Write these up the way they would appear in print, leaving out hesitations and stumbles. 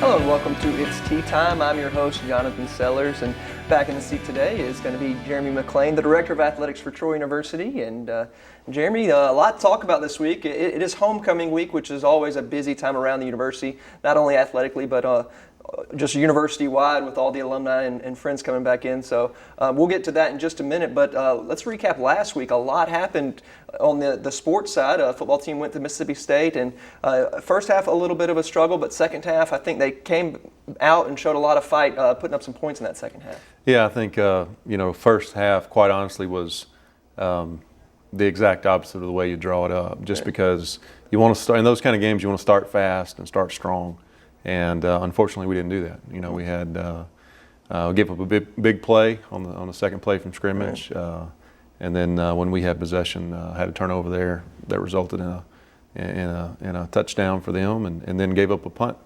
Hello and welcome to It's Tea Time. I'm your host, Jonathan Sellers, and back in the seat today is going to be Jeremy McClain, the Director of Athletics for Troy University. And Jeremy, a lot to talk about this week. It is homecoming week, which is always a busy time around the university, not only athletically, but just university-wide with all the alumni and friends coming back in. So we'll get to that in just a minute, but let's recap last week. A lot happened on the sports side. Football team went to Mississippi State, and first half a little bit of a struggle, but second half I think they came out and showed a lot of fight, putting up some points in that second half. Yeah, I think first half, quite honestly, was the exact opposite of the way you draw it up. Just because you want to start in those kind of games, you want to start fast and start strong. And unfortunately, we didn't do that. We had gave up a big play on the second play from scrimmage, and then when we had possession, had a turnover there that resulted in a touchdown for them, and then gave up a punt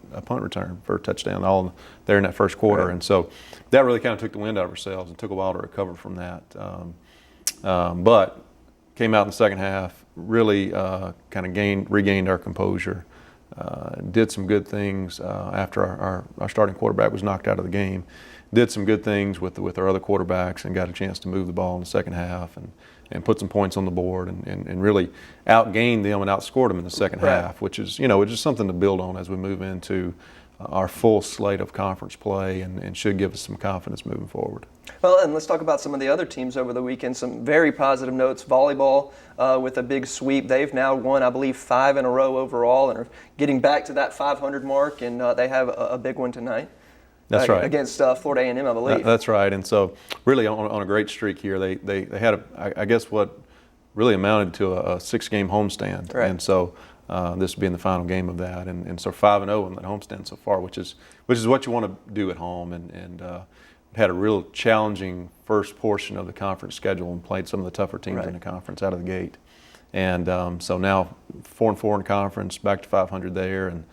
return for a touchdown all there in that first quarter. Right. And so that really kind of took the wind out of ourselves and took a while to recover from that. But came out in the second half, really kind of regained our composure. Did some good things after our starting quarterback was knocked out of the game. Did some good things with our other quarterbacks and got a chance to move the ball in the second half and put some points on the board and really outgained them and outscored them in the second half, which is just something to build on as we move into our full slate of conference play and should give us some confidence moving forward. Well, and let's talk about some of the other teams over the weekend. Some very positive notes. Volleyball with a big sweep. They've now won, I believe, 5 in a row overall and are getting back to that 500 mark, and they have a big one tonight. That's right. Against Florida A&M, I believe. That's right. And so really on a great streak here. They had, I guess, what really amounted to a 6-game homestand. Right. And so this being the final game of that. And so 5-0 in that homestand so far, which is what you want to do at home. And had a real challenging first portion of the conference schedule and played some of the tougher teams in the conference out of the gate. And so now 4-4 in conference, back to 500 there, and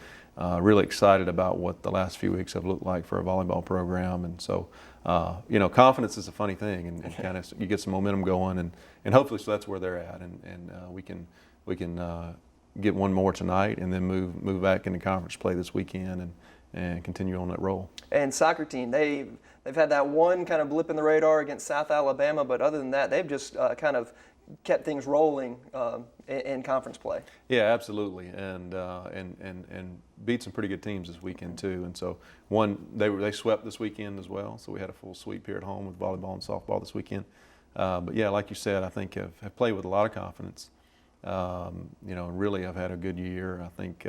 really excited about what the last few weeks have looked like for a volleyball program. And so, confidence is a funny thing, and kind of you get some momentum going, and hopefully so that's where they're at, and we can get one more tonight, and then move back into conference play this weekend and continue on that roll. And soccer team, they've had that one kind of blip in the radar against South Alabama, but other than that, they've just kind of kept things rolling in conference play. Yeah, absolutely, and beat some pretty good teams this weekend too. And so they swept this weekend as well. So we had a full sweep here at home with volleyball and softball this weekend. But yeah, like you said, I think have played with a lot of confidence. Really have had a good year. I think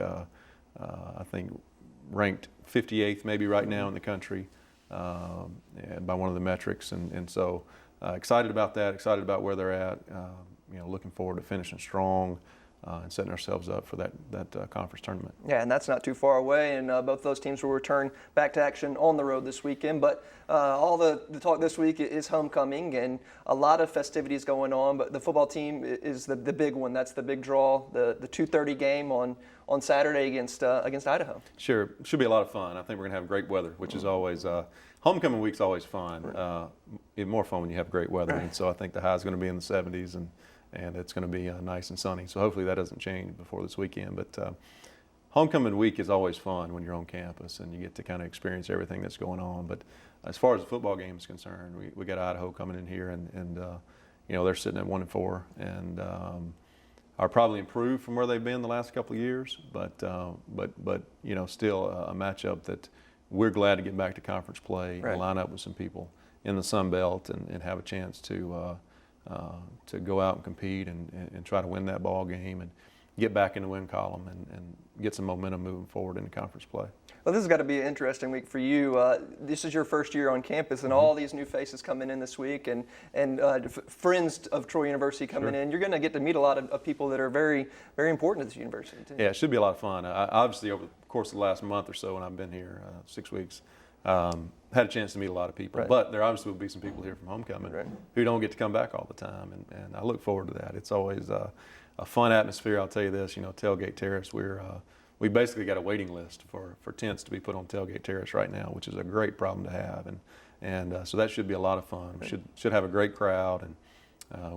ranked 58th maybe right now in the country by one of the metrics, and so excited about that. Excited about where they're at. Looking forward to finishing strong and setting ourselves up for that conference tournament. Yeah, and that's not too far away, and both those teams will return back to action on the road this weekend. But all the talk this week is homecoming, and a lot of festivities going on, but the football team is the big one. That's the big draw, the 2:30 game on Saturday against Idaho. Sure, should be a lot of fun. I think we're going to have great weather, which is always homecoming week's always fun. Even more fun when you have great weather, and so I think the high is going to be in the 70s, and it's going to be nice and sunny. So hopefully that doesn't change before this weekend. But homecoming week is always fun when you're on campus and you get to kind of experience everything that's going on. But as far as the football game is concerned, we got Idaho coming in here, and they're sitting at 1-4, and are probably improved from where they've been the last couple of years. But still a matchup that we're glad to get back to conference play and line up with some people in the Sun Belt and have a chance to go out and compete and try to win that ball game and get back in the win column and get some momentum moving forward into conference play. Well, this has got to be an interesting week for you. This is your first year on campus, and all these new faces coming in this week, and friends of Troy University coming in. You're going to get to meet a lot of people that are very, very important to this university, too. Yeah, it should be a lot of fun. Obviously, over the course of the last month or so, when I've been here, 6 weeks, had a chance to meet a lot of people. But there obviously will be some people here from homecoming who don't get to come back all the time, and I look forward to that. It's always a fun atmosphere. I'll tell you this, Tailgate Terrace, we basically got a waiting list for tents to be put on Tailgate Terrace right now, which is a great problem to have, and so that should be a lot of fun. We should have a great crowd, and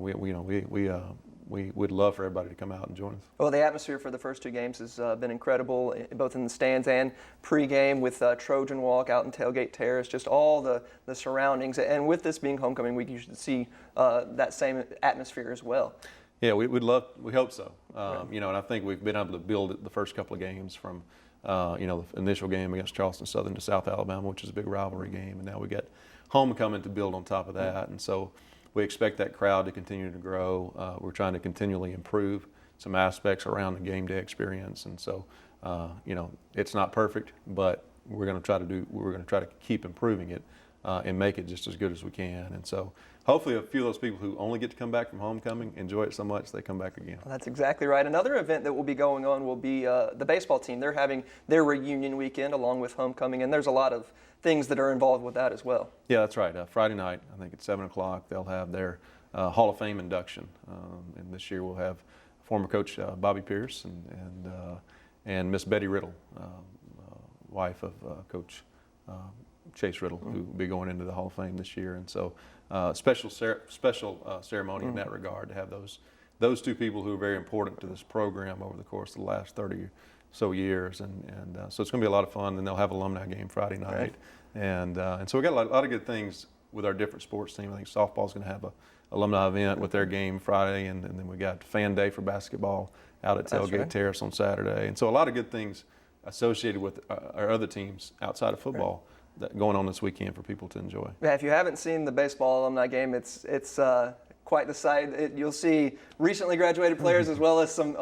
we we would love for everybody to come out and join us. Well, the atmosphere for the first two games has been incredible, both in the stands and pregame with Trojan Walk out in Tailgate Terrace, just all the surroundings. And with this being homecoming week, you should see that same atmosphere as well. Yeah, we hope so. You know, and I think we've been able to build it the first couple of games from, you know, the initial game against Charleston Southern to South Alabama, which is a big rivalry game, and now we got homecoming to build on top of that. And so we expect that crowd to continue to grow. We're trying to continually improve some aspects around the game day experience, and so you know, it's not perfect, but we're going to try to keep improving it and make it just as good as we can. And so hopefully a few of those people who only get to come back from homecoming enjoy it so much they come back again. Well, that's exactly right. Another event that will be going on will be the baseball team. They're having their reunion weekend along with homecoming, and there's a lot of things that are involved with that as well. Yeah, that's right. Friday night, I think at 7 o'clock, they'll have their Hall of Fame induction. And this year we'll have former coach Bobby Pierce and Miss Betty Riddle, wife of Coach Chase Riddle, who will be going into the Hall of Fame this year. And so special ceremony in that regard to have those two people who are very important to this program over the course of the last 30 or so years. And so it's going to be a lot of fun. And they'll have alumni game Friday night. Right. And so we got a lot of good things with our different sports team. I think softball's going to have a alumni event with their game Friday, and then we got fan day for basketball out at Tailgate Terrace on Saturday. And so a lot of good things associated with our other teams outside of football that going on this weekend for people to enjoy. Yeah, if you haven't seen the baseball alumni game, it's quite the sight. You'll see recently graduated players as well as some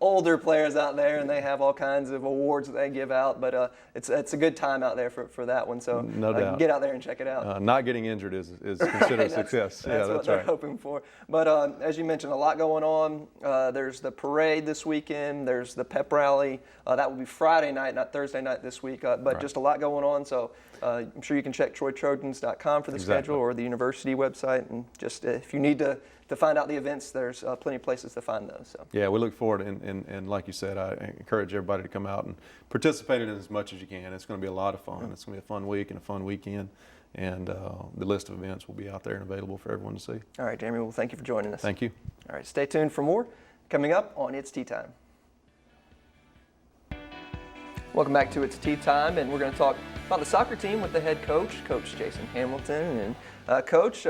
older players out there, and they have all kinds of awards that they give out. But it's a good time out there for that one. So no doubt. Get out there and check it out. Not getting injured is considered a success. That's what they're hoping for. But as you mentioned, a lot going on. There's the parade this weekend. There's the pep rally. That will be Friday night, not Thursday night this week. But right. Just a lot going on. So I'm sure you can check TroyTrojans.com for the schedule or the university website. And just if you need to find out the events, there's plenty of places to find those. So. Yeah, we look forward, and like you said, I encourage everybody to come out and participate in it as much as you can. It's going to be a lot of fun. It's going to be a fun week and a fun weekend, and the list of events will be out there and available for everyone to see. All right, Jeremy, well, thank you for joining us. Thank you. All right, stay tuned for more coming up on It's Tea Time. Welcome back to It's Tea Time, and we're going to talk about the soccer team with the head coach, Coach Jason Hamilton. And Coach,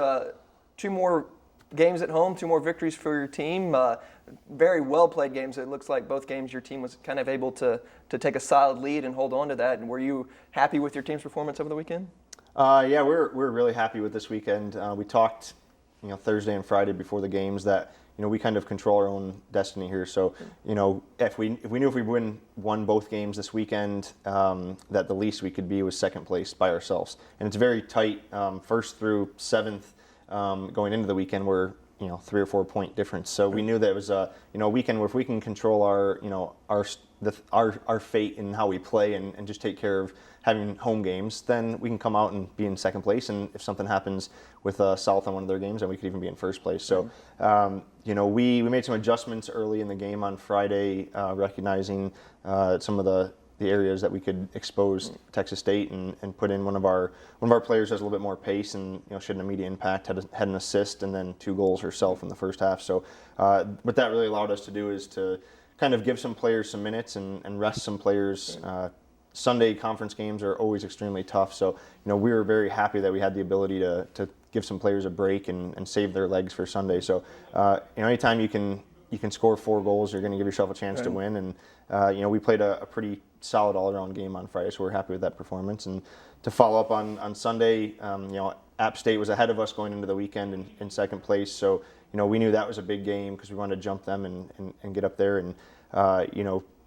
2 more games at home, 2 more victories for your team. Very well played games. It looks like both games your team was kind of able to take a solid lead and hold on to that. And were you happy with your team's performance over the weekend? Yeah, we're really happy with this weekend. We talked, Thursday and Friday before the games that we kind of control our own destiny here. So if we knew if we won both games this weekend, that the least we could be was second place by ourselves. And it's very tight. First through 7th. Going into the weekend, we're 3 or 4 point difference. So we knew that it was a weekend where if we can control our fate in how we play and just take care of having home games, then we can come out and be in second place. And if something happens with South on one of their games, then we could even be in first place. So we made some adjustments early in the game on Friday, recognizing some of the areas that we could expose Texas State and put in one of our players has a little bit more pace and showed an immediate impact, had an assist and then 2 goals herself in the first half. So what that really allowed us to do is to kind of give some players some minutes and rest some players. Sunday conference games are always extremely tough, so we were very happy that we had the ability to give some players a break and save their legs for Sunday. So anytime you can score 4 goals, you're going to give yourself a chance to win. And we played a pretty solid all-around game on Friday, so we're happy with that performance. And to follow up on Sunday, App State was ahead of us going into the weekend in second place. So we knew that was a big game because we wanted to jump them and get up there. And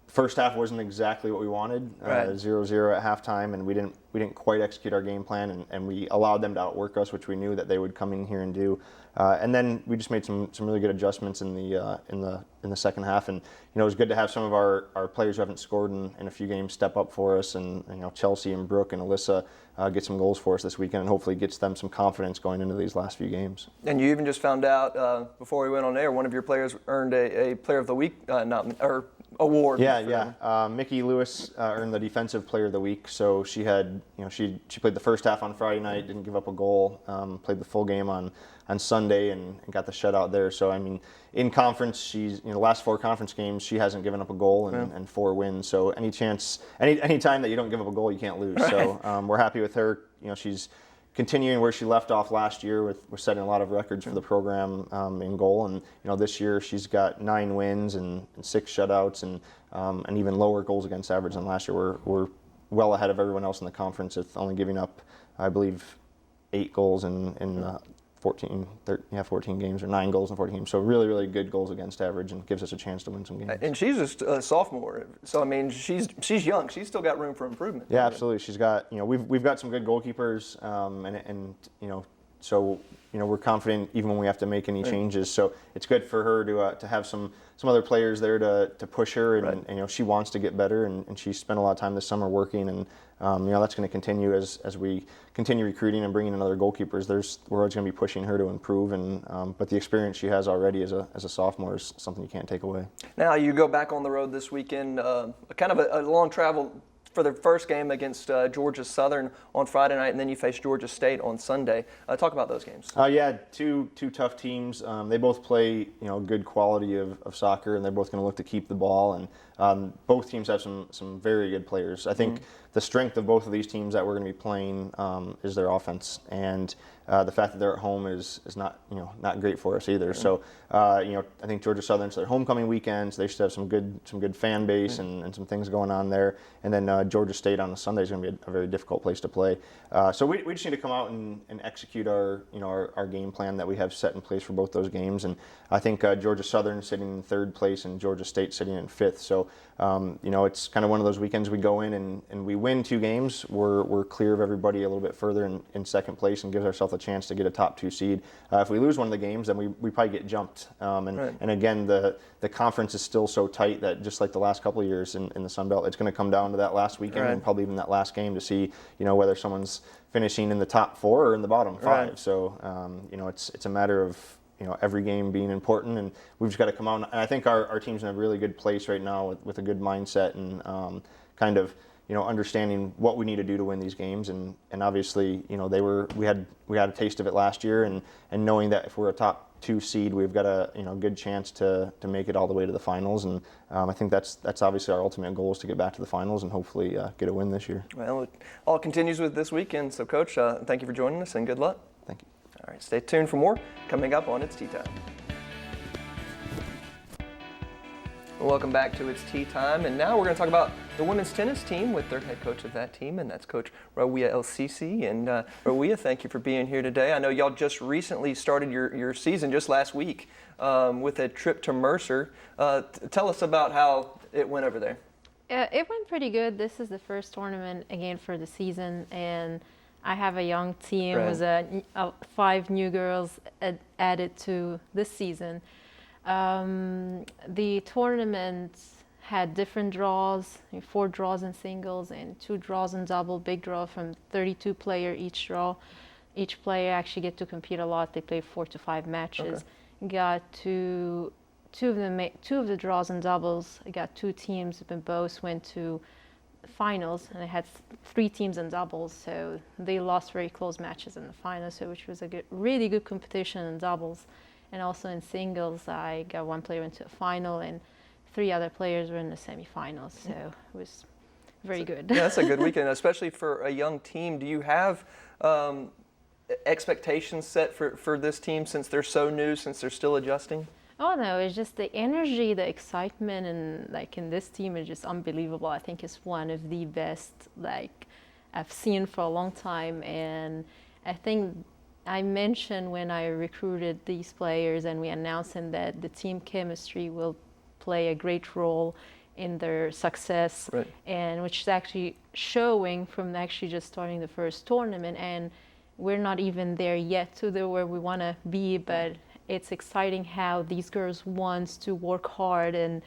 first half wasn't exactly what we wanted, 0-0 at halftime, and we didn't quite execute our game plan, and we allowed them to outwork us, which we knew that they would come in here and do. And then we just made some really good adjustments in the second half, and it was good to have some of our players who haven't scored in a few games step up for us, and Chelsea and Brooke and Alyssa get some goals for us this weekend, and hopefully gets them some confidence going into these last few games. And you even just found out before we went on air, one of your players earned a Player of the Week award. Yeah, for yeah. them. Mickey Lewis earned the Defensive Player of the Week. So she had, she played the first half on Friday night, didn't give up a goal, played the full game on Sunday and got the shutout there. So I mean, in conference, she's the last 4 conference games, she hasn't given up a goal and 4 wins. So any time that you don't give up a goal, you can't lose. Right. So we're happy with her. She's continuing where she left off last year with setting a lot of records for the program in goal, and this year she's got 9 wins and 6 shutouts and even lower goals against average than last year. We're well ahead of everyone else in the conference with only giving up, I believe, 8 goals in 14 games, or 9 goals in 14 games. So really, really good goals against average, and gives us a chance to win some games. And she's just a sophomore, so I mean, she's young. She's still got room for improvement. Yeah, absolutely. She's got, we've got some good goalkeepers, and so we're confident even when we have to make any changes. So it's good for her to have some other players there to push her, and she wants to get better, and she spent a lot of time this summer working, and that's going to continue as we continue recruiting and bringing in other goalkeepers. We're always going to be pushing her to improve, but the experience she has already as a sophomore is something you can't take away. Now you go back on the road this weekend, kind of a long travel for the first game against Georgia Southern on Friday night, and then you face Georgia State on Sunday. Talk about those games. Yeah, two tough teams. They both play good quality of soccer, and they're both going to look to keep the ball. And both teams have some very good players. I think the strength of both of these teams that we're going to be playing is their offense, and the fact that they're at home is not not great for us either. So I think Georgia Southern's their homecoming weekends. They should have some good fan base and some things going on there. And then Georgia State on a Sunday is going to be a very difficult place to play. So we just need to come out and execute our game plan that we have set in place for both those games. And I think Georgia Southern sitting in 3rd place and Georgia State sitting in 5th. So it's kind of one of those weekends we go in and we win 2 games. We're clear of everybody a little bit further in 2nd place, and gives ourselves a chance to get a top 2 seed. If we lose one of the games, then we probably get jumped. And again, the conference is still so tight that just like the last couple of years in the Sun Belt, it's going to come down to that last weekend and probably even that last game to see whether someone's finishing in the top 4 or in the bottom 5. Right. So it's a matter of every game being important, and we've just got to come out. And I think our team's in a really good place right now with a good mindset and kind of understanding what we need to do to win these games. And obviously we had a taste of it last year, and knowing that if we're a top 2 seed, we've got a good chance to make it all the way to the finals. And I think that's obviously our ultimate goal, is to get back to the finals and hopefully get a win this year. Well, it all continues with this weekend. So, Coach, thank you for joining us, and good luck. Thank you. All right, stay tuned for more coming up on It's Tea Time. Welcome back to It's Tea Time, and now we're going to talk about the women's tennis team with their head coach of that team, and that's Coach Rawia El-Sisi. And Rawia, thank you for being here today. I know y'all just recently started your season just last week with a trip to Mercer. Tell us about how it went over there. It went pretty good. This is the first tournament again for the season, and I have a young team. Right. It was 5 new girls added to this season. The tournament had different draws, 4 draws in singles and 2 draws in double, big draw from 32 player each draw. Each player actually get to compete a lot. They play 4 to 5 matches. Okay. Got two of the draws in doubles. I got 2 teams, but both went to finals, and I had 3 teams in doubles, so they lost very close matches in the finals, so which was a really good competition in doubles. And also in singles, I got 1 player into a final, and 3 other players were in the semifinals, so it was very good. Yeah, that's a good weekend, especially for a young team. Do you have expectations set for this team, since they're so new, since they're still adjusting? Oh no, it's just the energy, the excitement, and in this team is just unbelievable. I think it's one of the best I've seen for a long time, and I think I mentioned when I recruited these players and we announced them that the team chemistry will play a great role in their success, right. And which is actually showing from actually just starting the first tournament, and we're not even there yet to where we want to be, but it's exciting how these girls want to work hard and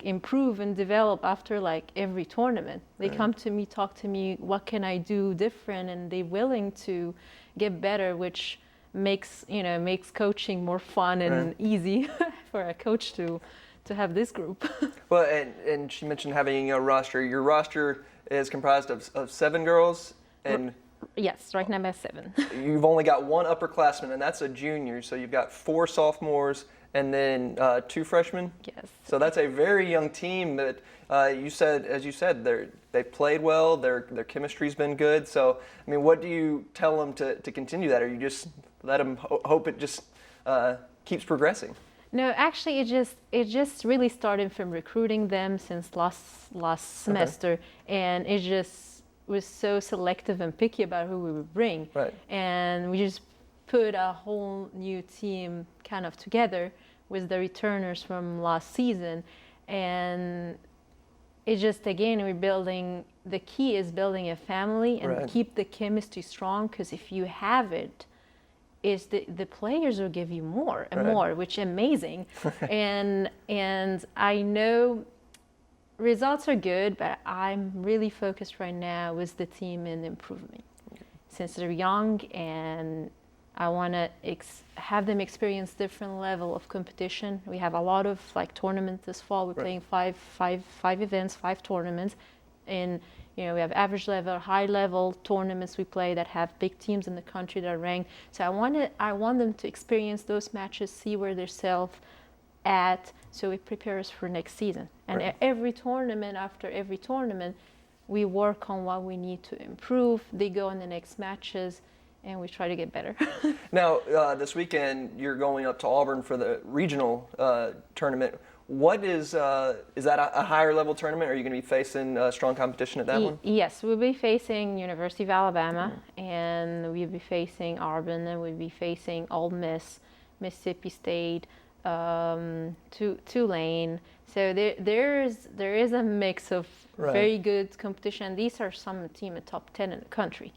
improve and develop after every tournament. They right. come to me, talk to me, what can I do different, and they're willing to get better, which makes coaching more fun and right. easy for a coach to to have this group. Well, and she mentioned having a roster. Your roster is comprised of 7 girls, and Yes, right now I'm at 7. you've only got 1 upperclassman, and that's a junior. So you've got 4 sophomores and then 2 freshmen. Yes. So that's a very young team that as you said, they played well. Their chemistry's been good. So I mean, what do you tell them to continue that, or you just let them hope it just keeps progressing? No, actually, it just really started from recruiting them since last semester, and it just was so selective and picky about who we would bring. Right. And we just put a whole new team kind of together with the returners from last season, and it just, again, we're building. The key is building a family and Right. keep the chemistry strong, because if you have it, is the players will give you more and Right. more, which is amazing. and I know results are good, but I'm really focused right now with the team in improvement. Since they're young, and I want to have them experience different level of competition. We have a lot of tournaments this fall. We're Right. playing five events, 5 tournaments, and we have average level, high level tournaments we play that have big teams in the country that are ranked. So I want them to experience those matches, see where they're self at, so it prepares for next season. And Right. after every tournament, we work on what we need to improve. They go in the next matches, and we try to get better. Now, this weekend you're going up to Auburn for the regional tournament. What is that a higher level tournament? Are you going to be facing strong competition at that one? Yes, we'll be facing University of Alabama, and we'll be facing Auburn, and we'll be facing Ole Miss, Mississippi State, Tulane. So there is a mix of Right. very good competition. These are some team in top 10 in the country.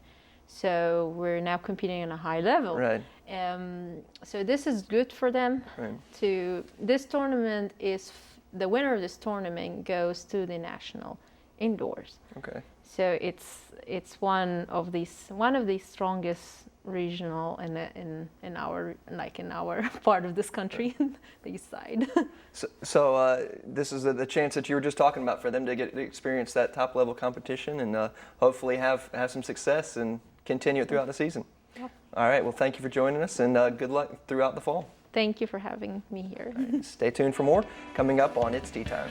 So we're now competing on a high level. Right. So this is good for them. Right. This tournament is the winner of this tournament goes to the national indoors. Okay. So it's one of the strongest regional in our part of this country, the east side. So this is the chance that you were just talking about for them to get to experience that top level competition and hopefully have some success and continue it throughout the season. Yep. All right. Well, thank you for joining us, and good luck throughout the fall. Thank you for having me here. Stay tuned for more coming up on It's Tea Time.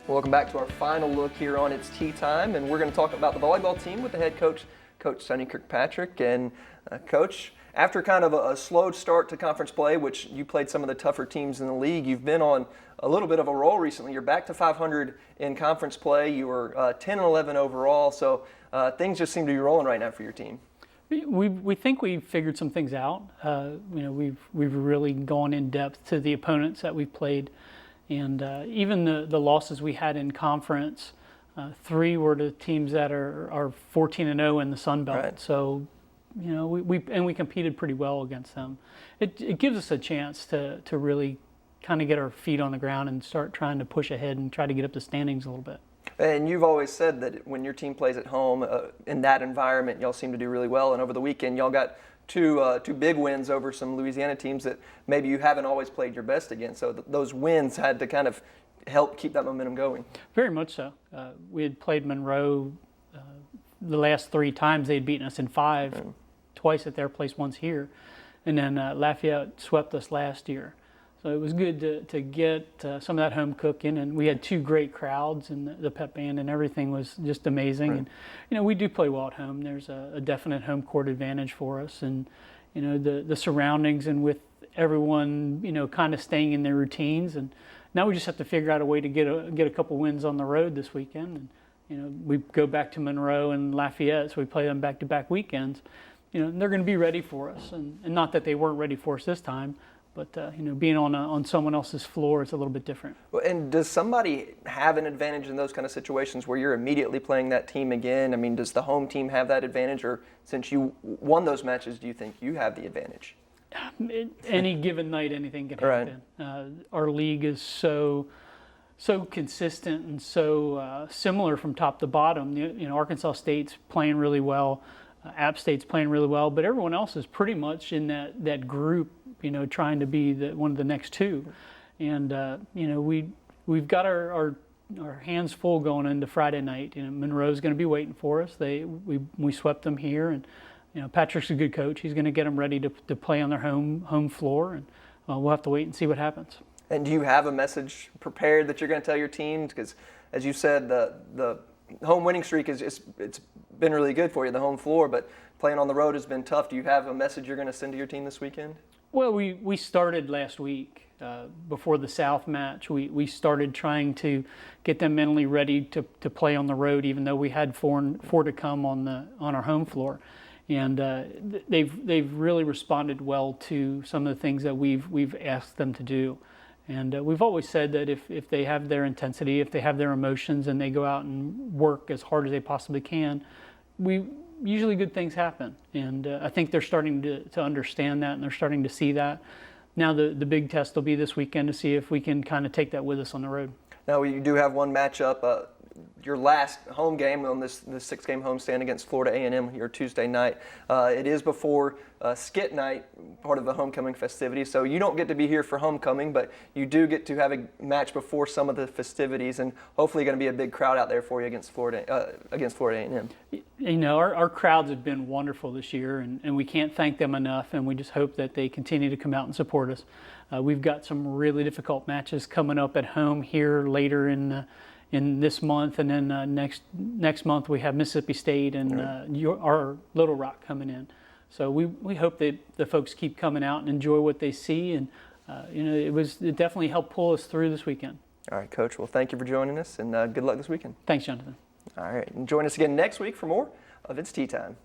Welcome back to our final look here on It's Tea Time, and we're going to talk about the volleyball team with the head coach, Coach Sonny Kirkpatrick. And Coach, after kind of a slow start to conference play, which you played some of the tougher teams in the league, you've been on a little bit of a roll recently. You're back to 500 in conference play. You were 10 and 11 overall, so things just seem to be rolling right now for your team. We think we've figured some things out. We've really gone in depth to the opponents that we've played, and even the losses we had in conference, 3 were to teams that are 14-0 in the Sun Belt. Right. So, we competed pretty well against them. It gives us a chance to really kind of get our feet on the ground and start trying to push ahead and try to get up the standings a little bit. And you've always said that when your team plays at home, in that environment, y'all seem to do really well. And over the weekend, y'all got two big wins over some Louisiana teams that maybe you haven't always played your best against. So those wins had to kind of help keep that momentum going. Very much so. We had played Monroe the last 3 times. They'd beaten us in 5, twice at their place, once here. And then Lafayette swept us last year. So it was good to get some of that home cooking, and we had 2 great crowds, and the pep band and everything was just amazing. Right. And we do play well at home. There's a definite home court advantage for us, and the surroundings, and with everyone kind of staying in their routines. And now we just have to figure out a way to get a couple wins on the road this weekend. And we go back to Monroe and Lafayette, so we play them back-to-back weekends. And they're going to be ready for us, and not that they weren't ready for us this time. But being on someone else's floor is a little bit different. Well, and does somebody have an advantage in those kind of situations where you're immediately playing that team again? I mean, does the home team have that advantage, or since you won those matches, do you think you have the advantage? Any given night, anything can happen. Right. Our league is so consistent and so similar from top to bottom. Arkansas State's playing really well, App State's playing really well, but everyone else is pretty much in that group trying to be one of the next two. And we've got our hands full going into Friday night. Monroe's going to be waiting for us. We swept them here, and Patrick's a good coach. He's going to get them ready to play on their home floor, and we'll have to wait and see what happens. And do you have a message prepared that you're going to tell your team? Because as you said, the home winning streak it's been really good for you, the home floor, but playing on the road has been tough. Do you have a message you're going to send to your team this weekend? Well, we started last week before the South match. We started trying to get them mentally ready to play on the road, even though we had four to come on our home floor. And they've really responded well to some of the things that we've asked them to do. And we've always said that if they have their intensity, if they have their emotions, and they go out and work as hard as they possibly can, usually good things happen. And I think they're starting to understand that, and they're starting to see that. Now the big test will be this weekend to see if we can kind of take that with us on the road. Now you do have one matchup. Your last home game on this 6-game homestand against Florida A&M, your Tuesday night. It is before skit night, part of the homecoming festivities. So you don't get to be here for homecoming, but you do get to have a match before some of the festivities, and hopefully going to be a big crowd out there for you against Florida A&M. Our crowds have been wonderful this year, and we can't thank them enough, and we just hope that they continue to come out and support us. We've got some really difficult matches coming up at home here later in this month, and then next month we have Mississippi State and our Little Rock coming in. So we hope that the folks keep coming out and enjoy what they see, and it definitely helped pull us through this weekend. All right, Coach. Well, thank you for joining us, and good luck this weekend. Thanks, Jonathan. All right, and join us again next week for more of It's Tea Time.